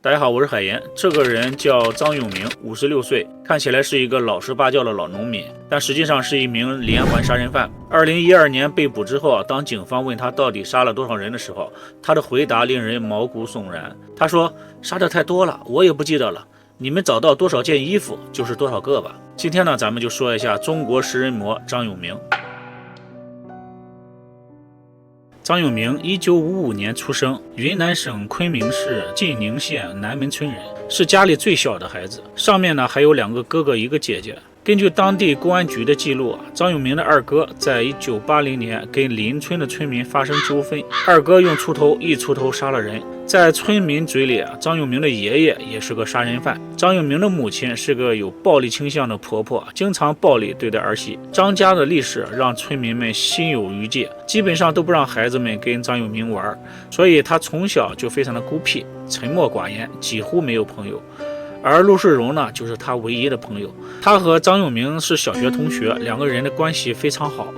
大家好，我是海岩。这个人叫张永明，56岁，看起来是一个老实巴交的老农民，但实际上是一名连环杀人犯。2012年被捕之后，当警方问他到底杀了多少人的时候，他的回答令人毛骨悚然。他说：“杀的太多了，我也不记得了。你们找到多少件衣服，就是多少个吧。”今天呢，咱们就说一下中国食人魔张永明。张永明1955年出生，云南省昆明市晋宁县南门村人，是家里最小的孩子。上面呢还有2个哥哥1个姐姐。根据当地公安局的记录，张永明的二哥在1980年跟邻村的村民发生纠纷，二哥用一锄头杀了人。在村民嘴里，张永明的爷爷也是个杀人犯。张永明的母亲是个有暴力倾向的婆婆，经常暴力对待儿媳。张家的历史让村民们心有余悸，基本上都不让孩子们跟张永明玩，所以他从小就非常的孤僻，沉默寡言，几乎没有朋友。而陆世荣呢，就是他唯一的朋友。他和张永明是小学同学，2个人的关系非常好。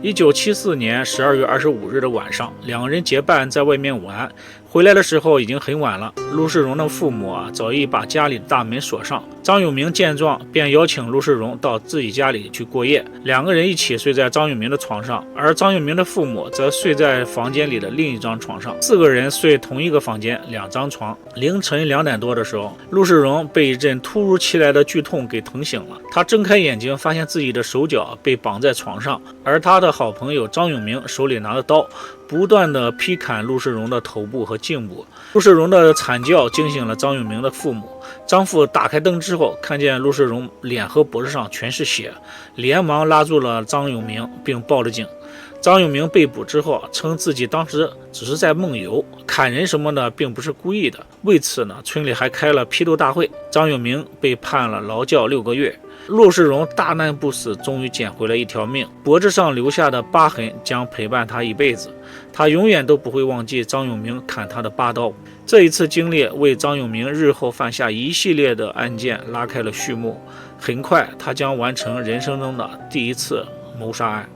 1974年12月25日的晚上，2个人结伴在外面玩，回来的时候已经很晚了。陆世荣的父母早已把家里的大门锁上。张永明见状，便邀请陆世荣到自己家里去过夜，2个人一起睡在张永明的床上，而张永明的父母则睡在房间里的另一张床上，4个人睡同一个房间，2张床。凌晨2点多的时候，陆世荣被一阵突如其来的剧痛给疼醒了。他睁开眼睛，发现自己的手脚被绑在床上，而他的好朋友张永明手里拿着刀，不断的劈砍陆世荣的头部和颈部。陆世荣的惨叫惊醒了张永明的父母。张父打开灯之后，看见陆世荣脸和脖子上全是血，连忙拉住了张永明并报了警。张永明被捕之后称自己当时只是在梦游，砍人什么的并不是故意的。为此呢，村里还开了批斗大会。张永明被判了劳教6个月。陆世荣大难不死，终于捡回了一条命，脖子上留下的疤痕将陪伴他一辈子。他永远都不会忘记张永明砍他的8刀。这一次经历为张永明日后犯下一系列的案件拉开了序幕。很快，他将完成人生中的第1次谋杀案。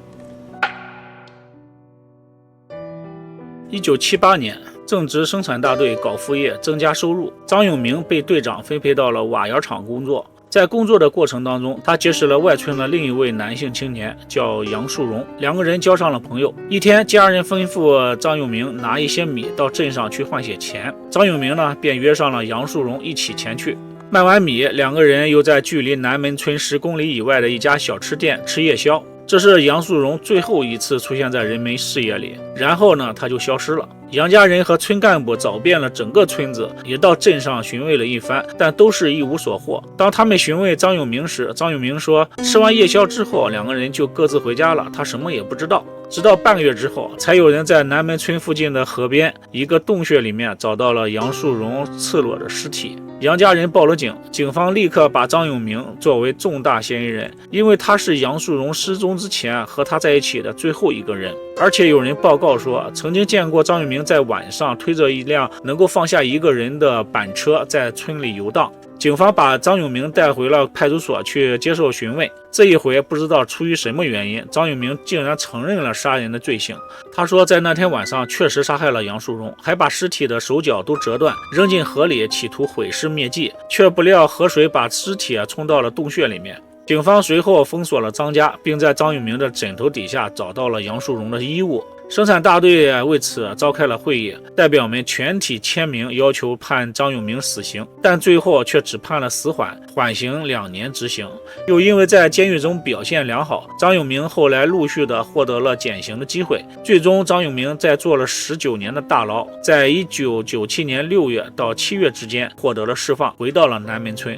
1978年，正值生产大队搞副业增加收入，张永明被队长分配到了瓦窑厂工作。在工作的过程当中，他结识了外村的另一位男性青年，叫杨树荣，2个人交上了朋友。一天，家人吩咐张永明拿一些米到镇上去换些钱，张永明呢便约上了杨树荣一起前去。卖完米，2个人又在距离南门村10公里以外的一家小吃店吃夜宵。这是杨树荣最后一次出现在人们视野里，然后呢，他就消失了。杨家人和村干部找遍了整个村子，也到镇上询问了一番，但都是一无所获。当他们询问张永明时，张永明说，吃完夜宵之后，2个人就各自回家了，他什么也不知道。直到半个月之后，才有人在南门村附近的河边一个洞穴里面找到了杨树荣赤裸的尸体。杨家人报了警，警方立刻把张永明作为重大嫌疑人，因为他是杨树荣失踪之前和他在一起的最后一个人。而且有人报告说，曾经见过张永明在晚上推着一辆能够放下1个人的板车在村里游荡。警方把张永明带回了派出所去接受询问。这一回不知道出于什么原因，张永明竟然承认了杀人的罪行。他说在那天晚上确实杀害了杨树荣，还把尸体的手脚都折断扔进河里，企图毁尸灭迹，却不料河水把尸体冲到了洞穴里面。警方随后封锁了张家，并在张永明的枕头底下找到了杨树荣的衣物。生产大队为此召开了会议，代表们全体签名要求判张永明死刑，但最后却只判了死缓，缓刑2年执行。又因为在监狱中表现良好，张永明后来陆续的获得了减刑的机会。最终张永明在坐了19年的大牢，在1997年6月到7月之间获得了释放，回到了南门村。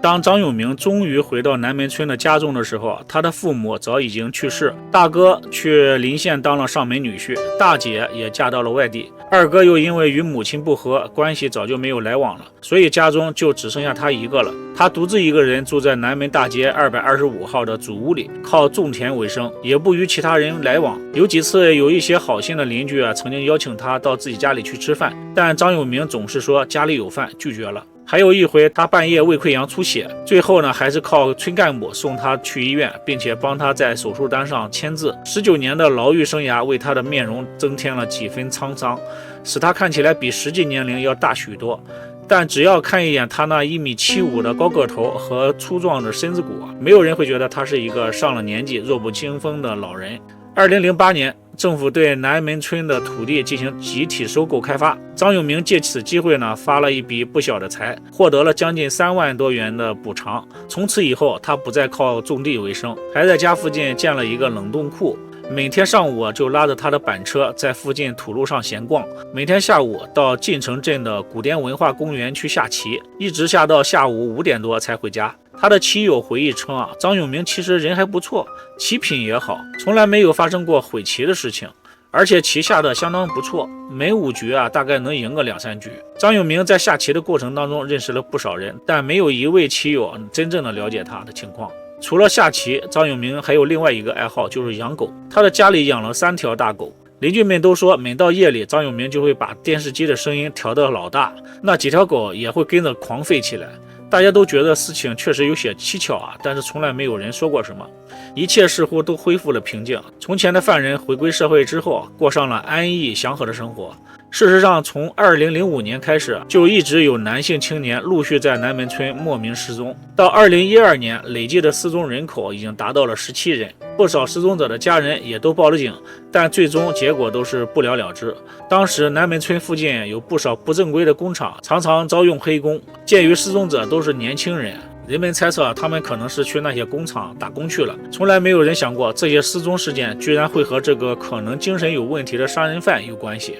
当张永明终于回到南门村的家中的时候，他的父母早已经去世，大哥去邻县当了上门女婿，大姐也嫁到了外地，二哥又因为与母亲不和，关系早就没有来往了，所以家中就只剩下他一个了。他独自一个人住在南门大街225号的主屋里，靠种田为生，也不与其他人来往。有几次有一些好心的邻居曾经邀请他到自己家里去吃饭，但张永明总是说家里有饭，拒绝了。还有一回，他半夜胃溃疡出血，最后呢还是靠村干部送他去医院，并且帮他在手术单上签字。19年的牢狱生涯为他的面容增添了几分沧桑。使他看起来比实际年龄要大许多。但只要看一眼他那1.75米的高个头和粗壮的身子骨，没有人会觉得他是一个上了年纪、弱不禁风的老人。2008年，政府对南门村的土地进行集体收购开发，张永明借此机会呢，发了一笔不小的财，获得了将近3万多元的补偿。从此以后，他不再靠种地为生，还在家附近建了一个冷冻库。每天上午就拉着他的板车在附近土路上闲逛，每天下午到晋城镇的古滇文化公园去下棋，一直下到下午5点多才回家。他的棋友回忆称张永明其实人还不错，棋品也好，从来没有发生过毁棋的事情，而且棋下的相当不错，每5局大概能赢个2-3局。张永明在下棋的过程当中认识了不少人，但没有一位棋友真正的了解他的情况。除了下棋，张永明还有另外一个爱好，就是养狗。他的家里养了3条大狗，邻居们都说，每到夜里，张永明就会把电视机的声音调到老大，那几条狗也会跟着狂吠起来。大家都觉得事情确实有些蹊跷但是从来没有人说过什么。一切似乎都恢复了平静。从前的犯人回归社会之后，过上了安逸祥和的生活。事实上，从2005年开始，就一直有男性青年陆续在南门村莫名失踪。到2012年，累计的失踪人口已经达到了17人。不少失踪者的家人也都报了警，但最终结果都是不了了之。当时南门村附近有不少不正规的工厂，常常招用黑工。鉴于失踪者都是年轻人，人们猜测他们可能是去那些工厂打工去了。从来没有人想过，这些失踪事件居然会和这个可能精神有问题的杀人犯有关系。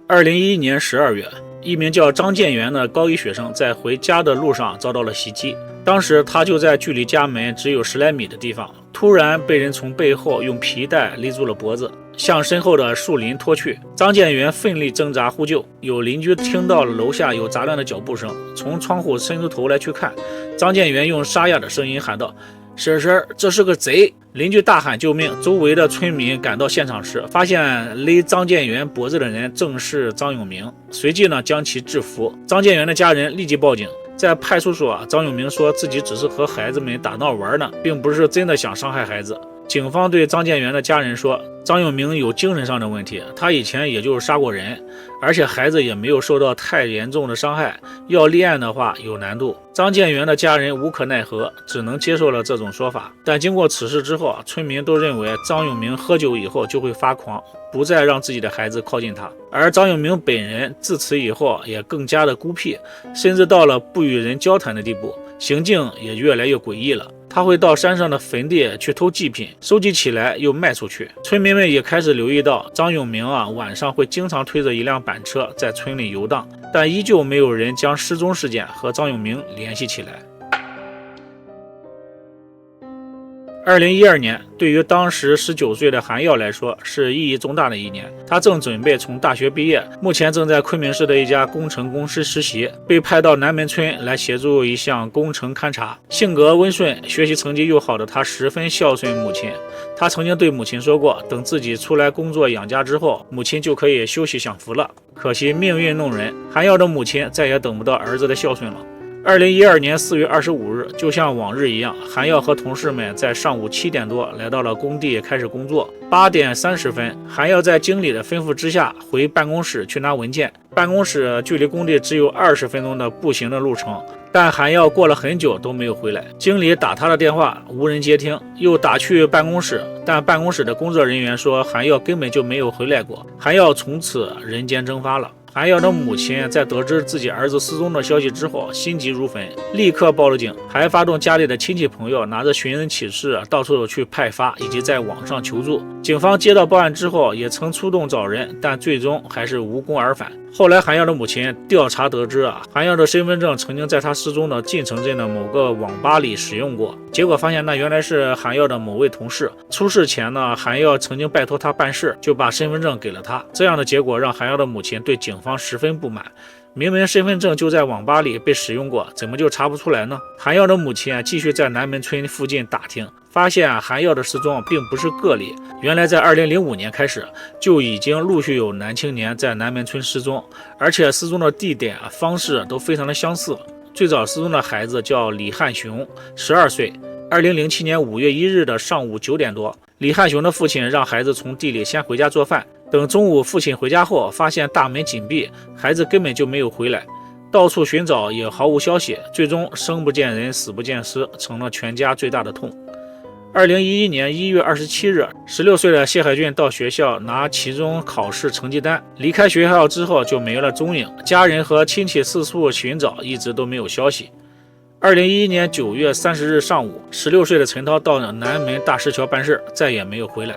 2011年12月，一名叫张建元的高一学生在回家的路上遭到了袭击。当时他就在距离家门只有10来米的地方，突然被人从背后用皮带勒住了脖子，向身后的树林拖去。张建元奋力挣扎呼救，有邻居听到了楼下有杂乱的脚步声，从窗户伸出头来去看。张建元用沙哑的声音喊道：“婶婶，这是个贼！”邻居大喊救命，周围的村民赶到现场时，发现勒张建元脖子的人正是张永明，随即将其制服。张建元的家人立即报警。在派出所，张永明说自己只是和孩子们打闹玩呢，并不是真的想伤害孩子。警方对张建元的家人说，张永明有精神上的问题，他以前也就是杀过人，而且孩子也没有受到太严重的伤害，要立案的话有难度。张建元的家人无可奈何，只能接受了这种说法。但经过此事之后，村民都认为张永明喝酒以后就会发狂，不再让自己的孩子靠近他。而张永明本人自此以后也更加的孤僻，甚至到了不与人交谈的地步，行径也越来越诡异了。他会到山上的坟地去偷祭品，收集起来又卖出去。村民们也开始留意到张永明晚上会经常推着一辆板车在村里游荡，但依旧没有人将失踪事件和张永明联系起来。2012年，对于当时19岁的韩耀来说是意义重大的一年。他正准备从大学毕业，目前正在昆明市的一家工程公司实习，被派到南门村来协助一项工程勘察。性格温顺、学习成绩又好的他十分孝顺母亲。他曾经对母亲说过，等自己出来工作养家之后，母亲就可以休息享福了。可惜命运弄人，韩耀的母亲再也等不到儿子的孝顺了。2012年4月25日，就像往日一样，韩耀和同事们在上午7点多来到了工地开始工作。8点30分，韩耀在经理的吩咐之下回办公室去拿文件。办公室距离工地只有20分钟的步行的路程，但韩耀过了很久都没有回来。经理打他的电话无人接听，又打去办公室，但办公室的工作人员说韩耀根本就没有回来过。韩耀从此人间蒸发了。韩耀的母亲在得知自己儿子失踪的消息之后，心急如焚，立刻报了警，还发动家里的亲戚朋友拿着寻人启事到处去派发，以及在网上求助。警方接到报案之后，也曾出动找人，但最终还是无功而返。后来韩耀的母亲调查得知韩耀的身份证曾经在他失踪的晋城镇的某个网吧里使用过，结果发现那原来是韩耀的某位同事。出事前韩耀曾经拜托他办事，就把身份证给了他。这样的结果让韩耀的母亲对警方十分不满，明明身份证就在网吧里被使用过，怎么就查不出来呢？韩耀的母亲继续在南门村附近打听，发现韩耀的失踪并不是个例，原来在2005年开始就已经陆续有男青年在南门村失踪，而且失踪的地点方式都非常的相似。最早失踪的孩子叫李汉雄，12岁。2007年5月1日的上午9点多，李汉雄的父亲让孩子从地里先回家做饭，等中午父亲回家后，发现大门紧闭，孩子根本就没有回来，到处寻找也毫无消息，最终生不见人，死不见尸，成了全家最大的痛。2011年1月27日，16岁的谢海俊到学校拿期中考试成绩单，离开学校之后就没了踪影，家人和亲戚四处寻找，一直都没有消息。2011年9月30日上午，16岁的陈涛到南门大石桥办事，再也没有回来。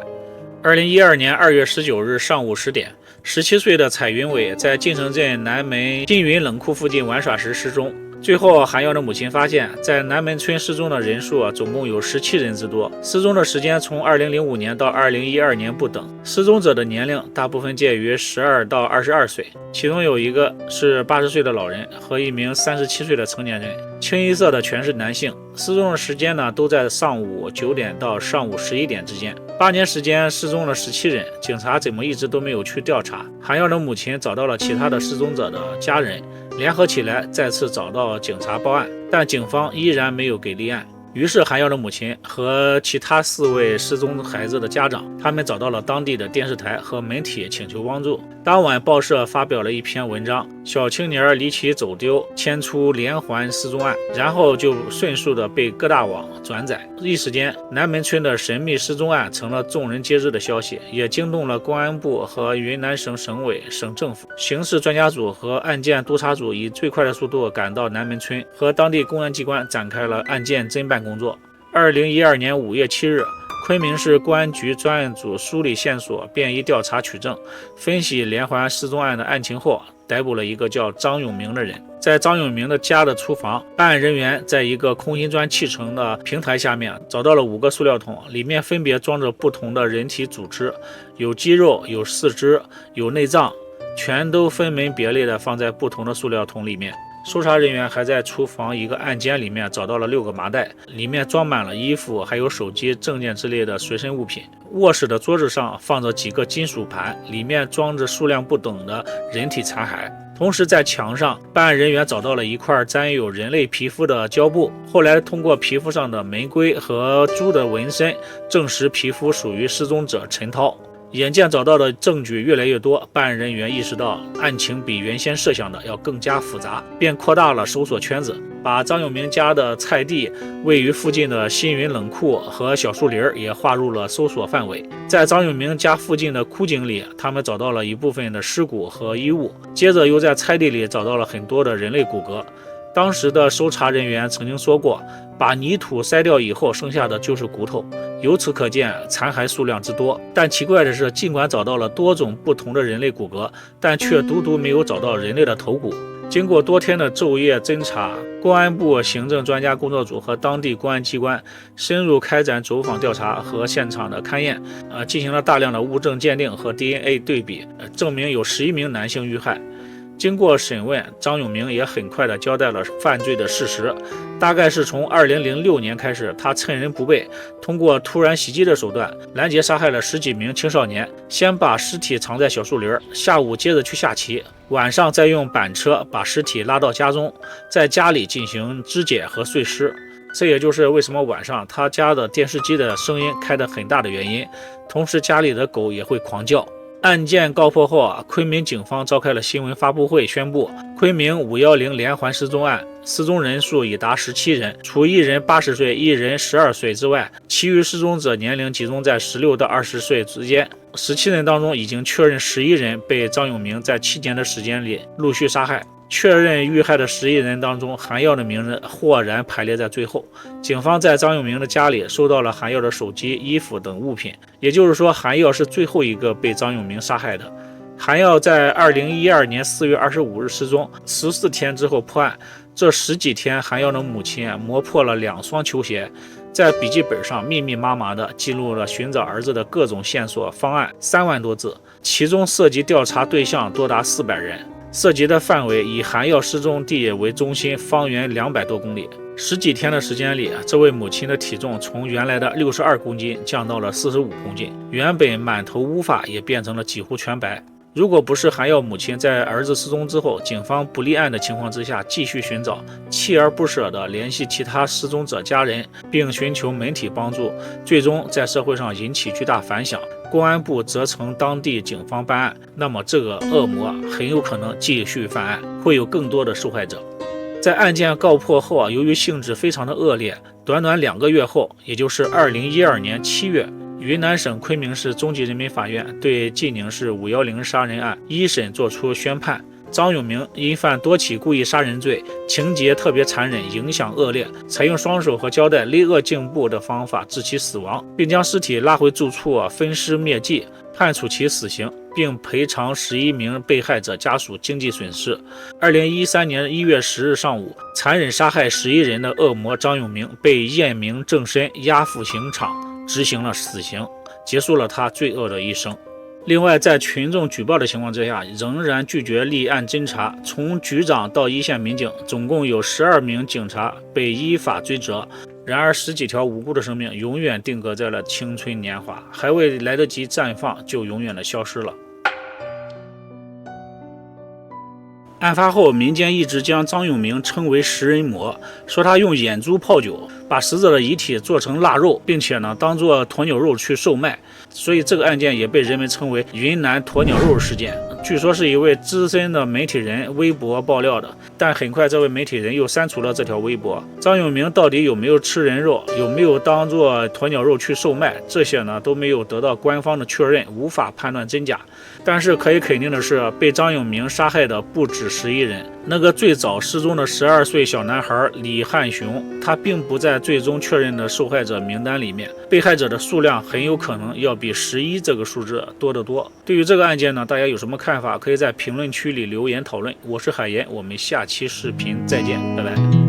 2012年2月19日上午10点，17岁的蔡云伟在晋城镇南门金云冷库附近玩耍时失踪。最后，韩耀的母亲发现，在南门村失踪的人数总共有17人之多，失踪的时间从2005年到2012年不等，失踪者的年龄大部分介于12到22岁，其中有一个是80岁的老人和一名37岁的成年人，清一色的全是男性。失踪的时间呢，都在上午9点到上午11点之间。8年时间失踪了17人，警察怎么一直都没有去调查？韩耀的母亲找到了其他的失踪者的家人，联合起来再次找到警察报案，但警方依然没有给立案。于是韩耀的母亲和其他4位失踪孩子的家长，他们找到了当地的电视台和媒体请求帮助。当晚报社发表了一篇文章，小青年离奇走丢，牵出连环失踪案，然后就迅速的被各大网转载。一时间，南门村的神秘失踪案成了众人皆知的消息，也惊动了公安部和云南省省委、省政府。刑事专家组和案件督察组以最快的速度赶到南门村，和当地公安机关展开了案件侦办工作。2012年5月7日，昆明市公安局专案组梳理线索，便衣调查取证，分析连环失踪案的案情后，逮捕了一个叫张永明的人。在张永明的家的厨房，办案人员在一个空心砖砌成的平台下面找到了5个塑料桶，里面分别装着不同的人体组织，有肌肉，有四肢，有内脏，全都分门别类的放在不同的塑料桶里面。搜查人员还在厨房一个暗间里面找到了6个麻袋，里面装满了衣服，还有手机、证件之类的随身物品。卧室的桌子上放着几个金属盘，里面装着数量不等的人体残骸。同时在墙上，办案人员找到了一块沾有人类皮肤的胶布，后来通过皮肤上的玫瑰和猪的纹身，证实皮肤属于失踪者陈涛。眼见找到的证据越来越多，办案人员意识到案情比原先设想的要更加复杂，便扩大了搜索圈子，把张永明家的菜地、位于附近的新云冷库和小树林也划入了搜索范围。在张永明家附近的枯井里，他们找到了一部分的尸骨和衣物，接着又在菜地里找到了很多的人类骨骼。当时的搜查人员曾经说过，把泥土筛掉以后剩下的就是骨头，由此可见残骸数量之多。但奇怪的是，尽管找到了多种不同的人类骨骼，但却独独没有找到人类的头骨。经过多天的昼夜侦查，公安部行政专家工作组和当地公安机关深入开展走访调查和现场的勘验，进行了大量的物证鉴定和 DNA 对比，证明有11名男性遇害。经过审问，张永明也很快地交代了犯罪的事实。大概是从2006年开始，他趁人不备，通过突然袭击的手段拦截杀害了10几名青少年，先把尸体藏在小树林，下午接着去下棋，晚上再用板车把尸体拉到家中，在家里进行肢解和碎尸。这也就是为什么晚上他家的电视机的声音开得很大的原因，同时家里的狗也会狂叫。案件告破后，昆明警方召开了新闻发布会，宣布昆明510连环失踪案失踪人数已达17人，除一人80岁、一人12岁之外，其余失踪者年龄集中在16到20岁之间。17人当中，已经确认11人被张永明在7年的时间里陆续杀害。确认遇害的11人当中，韩耀的名字豁然排列在最后。警方在张永明的家里收到了韩耀的手机、衣服等物品，也就是说，韩耀是最后一个被张永明杀害的。韩耀在2012年4月25日失踪，14天之后破案。这10几天，韩耀的母亲磨破了2双球鞋，在笔记本上密密麻麻地记录了寻找儿子的各种线索方案3万多字，其中涉及调查对象多达400人。涉及的范围以韩耀失踪地为中心，方圆200多公里。10几天的时间里，这位母亲的体重从原来的62公斤降到了45公斤，原本满头乌发也变成了几乎全白。如果不是韩耀母亲在儿子失踪之后，警方不立案的情况之下继续寻找，锲而不舍地联系其他失踪者家人，并寻求媒体帮助，最终在社会上引起巨大反响，公安部责成当地警方办案，那么这个恶魔很有可能继续犯案，会有更多的受害者。在案件告破后由于性质非常的恶劣，短短2个月后，也就是2012年7月，云南省昆明市中级人民法院对济宁市510杀人案一审作出宣判，张永明因犯多起故意杀人罪，情节特别残忍，影响恶劣，采用双手和胶带勒扼颈部的方法致其死亡，并将尸体拉回住处分尸灭迹，判处其死刑，并赔偿11名被害者家属经济损失。2013年1月10日上午，残忍杀害11人的恶魔张永明被验明正身，押赴刑场执行了死刑，结束了他罪恶的一生。另外，在群众举报的情况之下，仍然拒绝立案侦查，从局长到一线民警，总共有12名警察被依法追责。然而10几条无辜的生命永远定格在了青春年华，还未来得及绽放就永远的消失了。案发后，民间一直将张永明称为食人魔，说他用眼珠泡酒，把死者的遗体做成腊肉，并且当作鸵鸟肉去售卖，所以这个案件也被人们称为云南鸵鸟肉事件。据说是一位资深的媒体人微博爆料的，但很快这位媒体人又删除了这条微博。张永明到底有没有吃人肉，有没有当作鸵鸟肉去售卖，这些都没有得到官方的确认，无法判断真假。但是可以肯定的是，被张永明杀害的不止11人。那个最早失踪的12岁小男孩李汉雄，他并不在最终确认的受害者名单里面，被害者的数量很有可能要比11这个数字多得多。对于这个案件大家有什么看法？可以在评论区里留言讨论。我是海岩，我们下期视频再见，拜拜。